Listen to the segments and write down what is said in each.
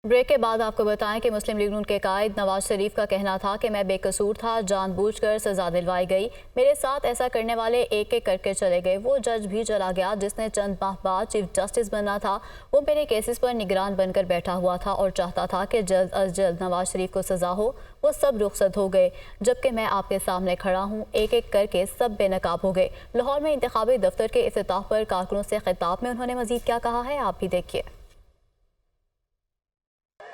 Break کے بعد آپ کو بتائیں کہ مسلم لیگ نون کے قائد نواز شریف کا کہنا تھا کہ میں بے قصور تھا، جان بوجھ کر سزا دلوائی گئی، میرے ساتھ ایسا کرنے والے ایک ایک کر کے چلے گئے۔ وہ جج بھی چلا گیا جس نے چند ماہ بعد چیف جسٹس بننا تھا، وہ میرے کیسز پر نگران بن کر بیٹھا ہوا تھا اور چاہتا تھا کہ جلد از جلد نواز شریف کو سزا ہو۔ وہ سب رخصت ہو گئے، جبکہ میں آپ کے سامنے کھڑا ہوں، ایک ایک کر کے سب بے نقاب ہو گئے۔ لاہور میں انتخابی دفتر کے افتتاح پر کارکنوں سے خطاب میں انہوں نے مزید کیا کہا ہے، آپ بھی دیکھیے۔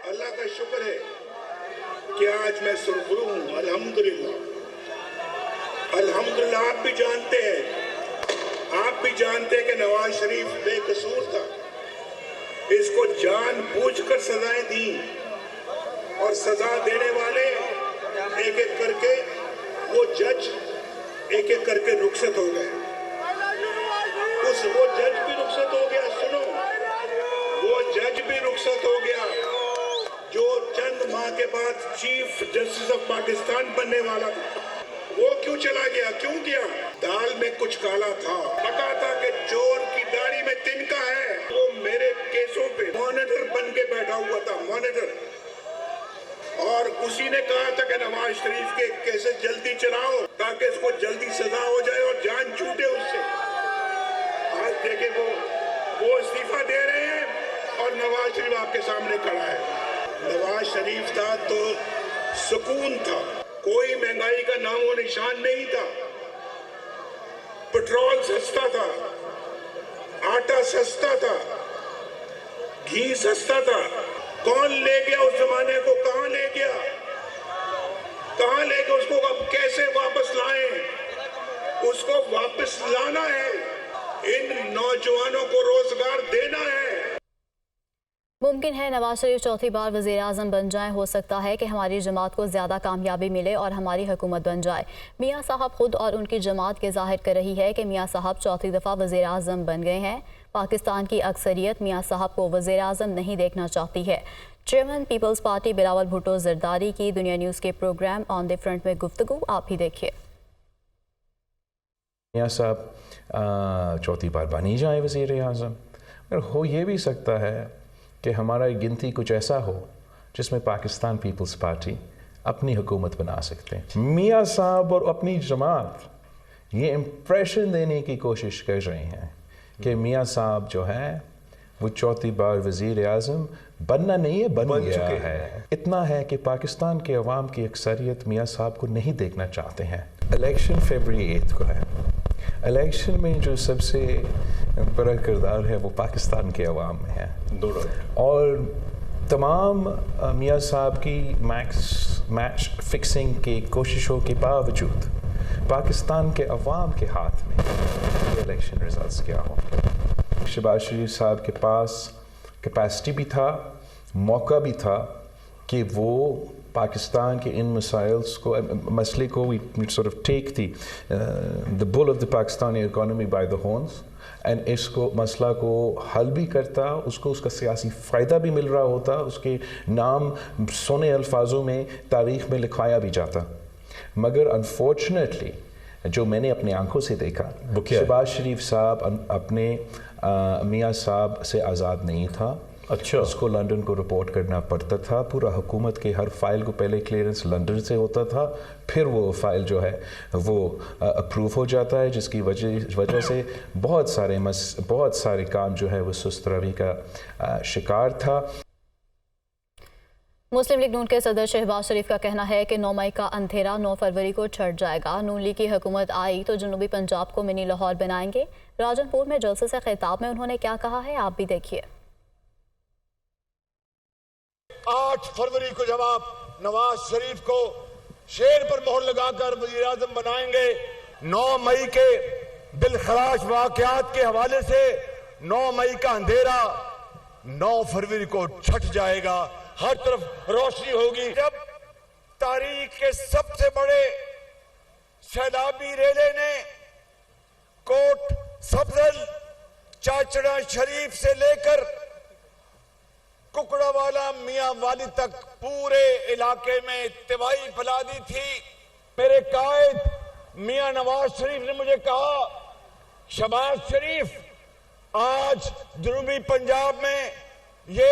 اللہ کا شکر ہے کہ آج میں سرخرو ہوں، الحمدللہ الحمدللہ۔ آپ بھی جانتے ہیں کہ نواز شریف بے قصور تھا، اس کو جان بوجھ کر سزائیں دیں اور سزا دینے والے ایک ایک کر کے وہ جج ایک ایک کر کے رخصت ہو گئے۔ وہ جج بھی رخصت ہو گیا، سنو، وہ جج بھی رخصت ہو گیا جو چند ماہ کے بعد چیف جسٹس آف پاکستان بننے والا تھا۔ وہ کیوں چلا گیا؟ کیوں گیا؟ دال میں کچھ کالا تھا، پتا تھا کہ چور کی داڑھی میں تنکا ہے۔ وہ میرے کیسوں پہ مانیٹر بن کے بیٹھا ہوا تھا، مانیٹر، اور اسی نے کہا تھا کہ نواز شریف کے کیسز جلدی چلاؤ تاکہ اس کو جلدی سزا ہو جائے اور جان چھوٹے اس سے۔ آج دیکھیں وہ استعفیٰ دے رہے ہیں اور نواز شریف آپ کے سامنے کھڑا ہے۔ نواز شریف تھا تو سکون تھا، کوئی مہنگائی کا نام و نشان نہیں تھا، پٹرول سستا تھا، آٹا سستا تھا، گھی سستا تھا۔ کون لے گیا اس زمانے کو؟ کہاں لے گیا؟ اس کو اب کیسے واپس لائیں؟ اس کو واپس لانا ہے، ان نوجوانوں کو روزگار دینا ہے۔ ممکن ہے نواز شریف چوتھی بار وزیر اعظم بن جائیں، ہو سکتا ہے کہ ہماری جماعت کو زیادہ کامیابی ملے اور ہماری حکومت بن جائے۔ میاں صاحب خود اور ان کی جماعت یہ ظاہر کر رہی ہے کہ میاں صاحب چوتھی دفعہ وزیر اعظم بن گئے ہیں۔ پاکستان کی اکثریت میاں صاحب کو وزیر اعظم نہیں دیکھنا چاہتی ہے۔ چیئرمین پیپلز پارٹی بلاول بھٹو زرداری کی دنیا نیوز کے پروگرام آن دی فرنٹ میں گفتگو، آپ ہی دیکھیے۔ میاں صاحب چوتھی بار بنی جائے وزیر اعظم، مگر ہو یہ بھی سکتا ہے کہ ہمارا گنتی کچھ ایسا ہو جس میں پاکستان پیپلز پارٹی اپنی حکومت بنا سکتے ہیں۔ میاں صاحب اور اپنی جماعت یہ امپریشن دینے کی کوشش کر رہے ہیں کہ میاں صاحب جو ہے وہ چوتھی بار وزیر اعظم بننا نہیں ہے، بن گیا ہے۔ اتنا ہے کہ پاکستان کے عوام کی اکثریت میاں صاحب کو نہیں دیکھنا چاہتے ہیں۔ الیکشن فیبری 8 کو ہے۔ الیکشن میں جو سب سے بڑا کردار ہے وہ پاکستان کے عوام میں ہے، اور تمام میاں صاحب کی میچ فکسنگ کی کوششوں کے باوجود پاکستان کے عوام کے ہاتھ میں یہ الیکشن ریزلٹس کیا ہوں گے۔ شہباز شریف صاحب کے پاس کیپیسٹی بھی تھا، موقع بھی تھا کہ وہ پاکستان کے ان مسئلے کو sort of take the bull of the Pakistani economy by the horns and اس کو مسئلہ کو حل بھی کرتا، اس کو اس کا سیاسی فائدہ بھی مل رہا ہوتا، اس کے نام سونے الفاظوں میں تاریخ میں لکھوایا بھی جاتا۔ مگر انفارچونیٹلی جو میں نے اپنی آنکھوں سے دیکھا، شہباز شریف صاحب اپنے میاں صاحب سے آزاد نہیں تھا۔ اچھا، اس کو لندن کو رپورٹ کرنا پڑتا تھا، پورا حکومت کے ہر فائل کو پہلے کلیئرنس لندن سے ہوتا تھا، پھر وہ فائل جو ہے وہ اپروو ہو جاتا ہے، جس کی وجہ سے بہت سارے کام جو ہے وہ سست روی کا شکار تھا۔ مسلم لیگ نون کے صدر شہباز شریف کا کہنا ہے کہ 9 مئی کا اندھیرا 9 فروری کو چھٹ جائے گا۔ نون لیگ کی حکومت آئی تو جنوبی پنجاب کو منی لاہور بنائیں گے۔ راجن پور میں جلسے سے خطاب میں انہوں نے کیا کہا ہے، آپ بھی دیکھیے۔ 8 فروری کو جب آپ نواز شریف کو شیر پر مہر لگا کر وزیر اعظم بنائیں گے، 9 مئی کے دلخراش واقعات کے حوالے سے 9 مئی کا اندھیرا 9 فروری کو چھٹ جائے گا، ہر طرف روشنی ہوگی۔ جب تاریخ کے سب سے بڑے سیلابی ریلے نے کوٹ سبزل چاچڑا شریف سے لے کر ککڑا والا میاں والی تک پورے علاقے میں تباہی پھیلا دی تھی، میرے قائد میاں نواز شریف نے مجھے کہا، شہباز شریف آج جنوبی پنجاب میں یہ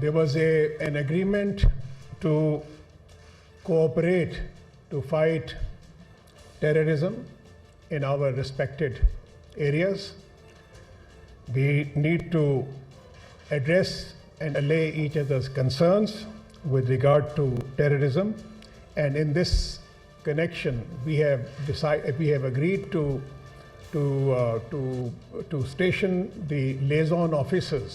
There was an agreement to cooperate to fight terrorism in our respected areas. We need to address and allay each other's concerns with regard to terrorism, and in this connection we have agreed to station the liaison officers.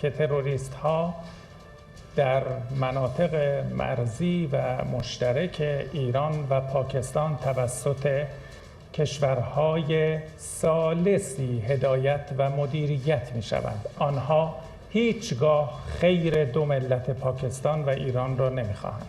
که تروریست ها در مناطق Mizzi و مشترک ایران و پاکستان توسط کشورهای ثالثی هدایت و مدیریت می شوند. آنها هیچگاه خیر دو ملت پاکستان و ایران را نمی خواهند.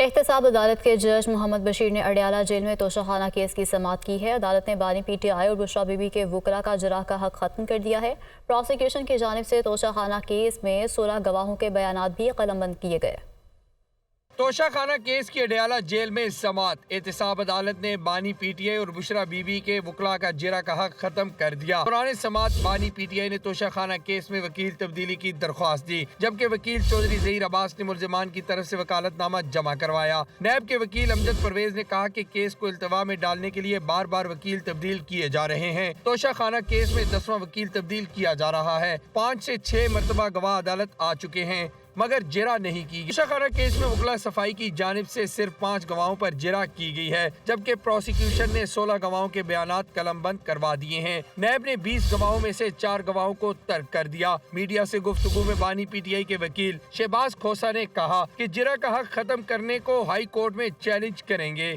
احتساب عدالت کے جج محمد بشیر نے اڈیالہ جیل میں توشہ کیس کی سماعت کی ہے۔ عدالت نے بانی پی ٹی آئی اور بشرا بی بی کے وکلاء کا جراح کا حق ختم کر دیا ہے۔ پروسیکیوشن کی جانب سے توشہ کیس میں 16 گواہوں کے بیانات بھی قلم بند کیے گئے۔ توشہ خانہ کیس کی اڈیالہ جیل میں سماعت۔ احتساب عدالت نے بانی پی ٹی آئی اور بشرا بی بی کے وکلاء کا جرح کا حق ختم کر دیا۔ دوران سماعت بانی پی ٹی آئی نے توشہ خانہ کیس میں وکیل تبدیلی کی درخواست دی، جبکہ وکیل چودھری ظہیر عباس نے ملزمان کی طرف سے وکالت نامہ جمع کروایا۔ نیب کے وکیل امجد پرویز نے کہا کہ کیس کو التوا میں ڈالنے کے لیے بار بار وکیل تبدیل کیے جا رہے ہیں۔ توشہ خانہ کیس میں 10واں وکیل تبدیل کیا جا رہا ہے۔ 5 سے 6 مرتبہ گواہ عدالت آ چکے ہیں مگر جرح نہیں کی گئی۔ توشہ خانہ کیس میں وکلاء صفائی کی جانب سے صرف 5 گواہوں پر جرح کی گئی ہے، جبکہ پروسیکیوشن نے 16 گواہوں کے بیانات قلم بند کروا دیے ہیں۔ نیب نے 20 گواہوں میں سے 4 گواہوں کو ترک کر دیا۔ میڈیا سے گفتگو میں بانی پی ٹی آئی کے وکیل شہباز کھوسا نے کہا کہ جرح کا حق ختم کرنے کو ہائی کورٹ میں چیلنج کریں گے۔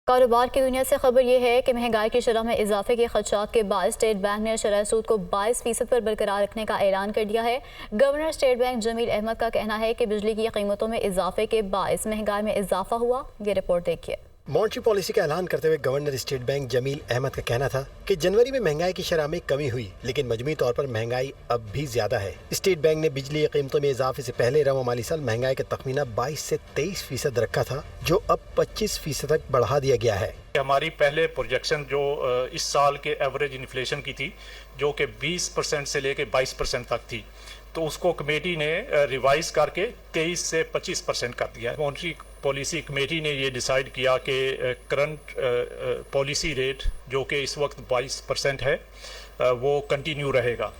کاروبار کی دنیا سے خبر یہ ہے کہ مہنگائی کی شرح میں اضافے کے خدشات کے باعث اسٹیٹ بینک نے شرح سود کو 22% پر برقرار رکھنے کا اعلان کر دیا ہے۔ گورنر اسٹیٹ بینک جمیل احمد کا کہنا ہے کہ بجلی کی قیمتوں میں اضافے کے باعث مہنگائی میں اضافہ ہوا۔ یہ رپورٹ دیکھیے۔ مانیٹری پالیسی کا اعلان کرتے ہوئے گورنر اسٹیٹ بینک جمیل احمد کا کہنا تھا کہ جنوری میں مہنگائی کی شرح میں کمی ہوئی، لیکن مجموعی طور پر مہنگائی اب بھی زیادہ ہے۔ اسٹیٹ بینک نے بجلی کی قیمتوں میں اضافے سے پہلے رواں مالی سال مہنگائی کا تخمینہ 22 سے 23% رکھا تھا، جو اب 25% تک بڑھا دیا گیا ہے۔ ہماری پہلے پروجیکشن جو اس سال کے ایوریج انفلیشن کی تھی، جو کہ 20% سے لے کے 22% تک تھی، تو اس کو کمیٹی نے ریوائز کر کے 23 سے 25% کر دیا ہے۔ مانیٹری پالیسی کمیٹی نے یہ ڈیسائیڈ کیا کہ کرنٹ پالیسی ریٹ جو کہ اس وقت 22% ہے وہ کنٹینیو رہے گا۔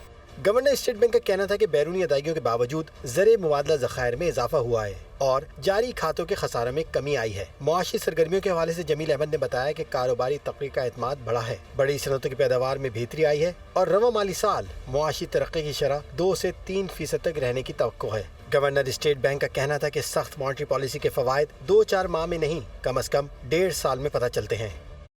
گورنر اسٹیٹ بینک کا کہنا تھا کہ بیرونی ادائیگیوں کے باوجود زر مبادلہ ذخائر میں اضافہ ہوا ہے اور جاری کھاتوں کے خسارے میں کمی آئی ہے۔ معاشی سرگرمیوں کے حوالے سے جمیل احمد نے بتایا کہ کاروباری طبقے کا اعتماد بڑھا ہے، بڑی صنعتوں کی پیداوار میں بہتری آئی ہے اور رواں مالی سال معاشی ترقی کی شرح 2 سے 3% تک رہنے کی توقع ہے۔ گورنر اسٹیٹ بینک کا کہنا تھا کہ سخت مانیٹری پالیسی کے فوائد 2-4 ماہ میں نہیں، کم از کم 1.5 سال میں پتہ چلتے ہیں۔